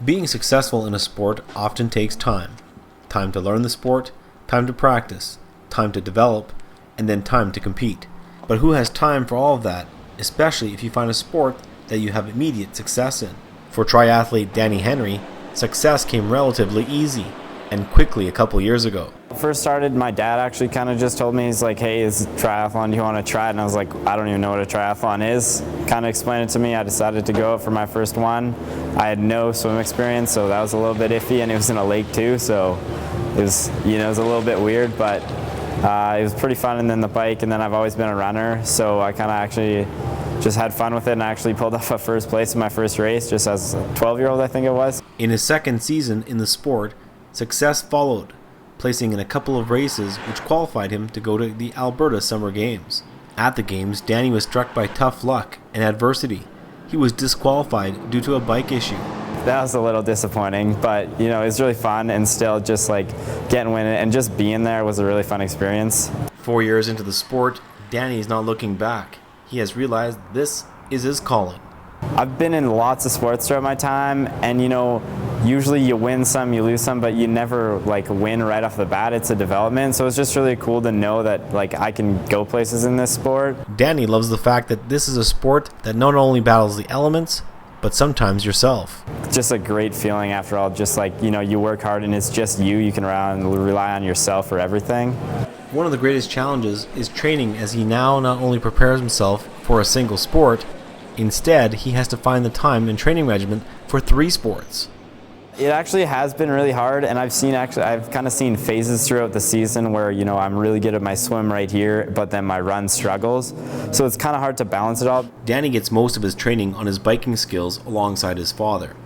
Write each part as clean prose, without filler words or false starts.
Being successful in a sport often takes time. Time to learn the sport, time to practice, time to develop, and then time to compete. But who has time for all of that, especially if you find a sport that you have immediate success in? For triathlete Danny Henry, success came relatively easy and quickly a couple years ago. First started, my dad actually kind of just told me, he's like, hey, it's a triathlon, do you want to try it? And I was like, I don't even know what a triathlon is. Kind of explained it to me. I decided to go for my first one. I had no swim experience, so that was a little bit iffy, and it was in a lake too, so it was, it was a little bit weird, but it was pretty fun. And then the bike, and then I've always been a runner, so I kind of actually just had fun with it, and I actually pulled off a first place in my first race just as a 12-year-old, I think it was. In his second season in the sport, success followed, placing in a couple of races which qualified him to go to the Alberta Summer Games. At the Games, Danny was struck by tough luck and adversity. He was disqualified due to a bike issue. That was a little disappointing, but it was really fun, and still just like getting winning and just being there was a really fun experience. 4 years into the sport, Danny is not looking back. He has realized this is his calling. I've been in lots of sports throughout my time, and usually you win some, you lose some, but you never win right off the bat. It's a development, so it's just really cool to know that I can go places in this sport. Danny loves the fact that this is a sport that not only battles the elements, but sometimes yourself. Just a great feeling after all, just you work hard and it's just you can rely on yourself for everything. One of the greatest challenges is training, as he now not only prepares himself for a single sport, instead he has to find the time and training regimen for 3 sports. It actually has been really hard, and I've kind of seen phases throughout the season where I'm really good at my swim right here, but then my run struggles. So it's kind of hard to balance it all. Danny gets most of his training on his biking skills alongside his father.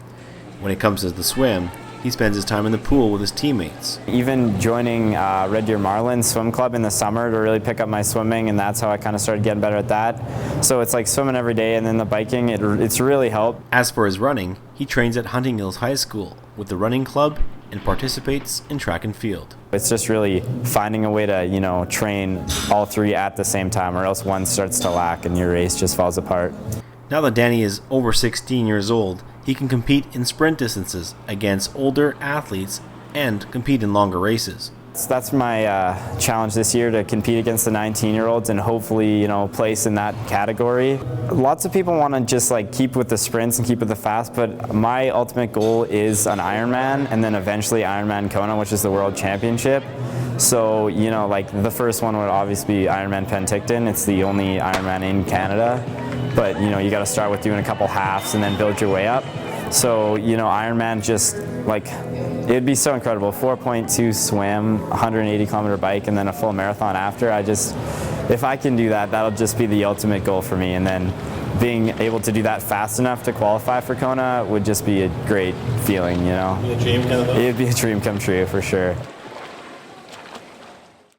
When it comes to the swim, he spends his time in the pool with his teammates. Even joining Red Deer Marlin Swim Club in the summer to really pick up my swimming, and that's how I kind of started getting better at that. So it's like swimming every day, and then the biking, it's really helped. As for his running, he trains at Hunting Hills High School with the running club and participates in track and field. It's just really finding a way to, train all 3 at the same time, or else one starts to lack and your race just falls apart. Now that Danny is over 16 years old, he can compete in sprint distances against older athletes and compete in longer races. So that's my challenge this year, to compete against the 19-year-olds and hopefully, place in that category. Lots of people want to just keep with the sprints and keep with the fast, but my ultimate goal is an Ironman, and then eventually Ironman Kona, which is the World Championship. So, the first one would obviously be Ironman Penticton. It's the only Ironman in Canada. But, you got to start with doing a couple halves and then build your way up. So, Ironman just, it'd be so incredible. 4.2 swim, 180-kilometer bike, and then a full marathon after. If I can do that, that'll just be the ultimate goal for me. And then being able to do that fast enough to qualify for Kona would just be a great feeling, It'd be a dream come true. It'd be a dream come true, for sure.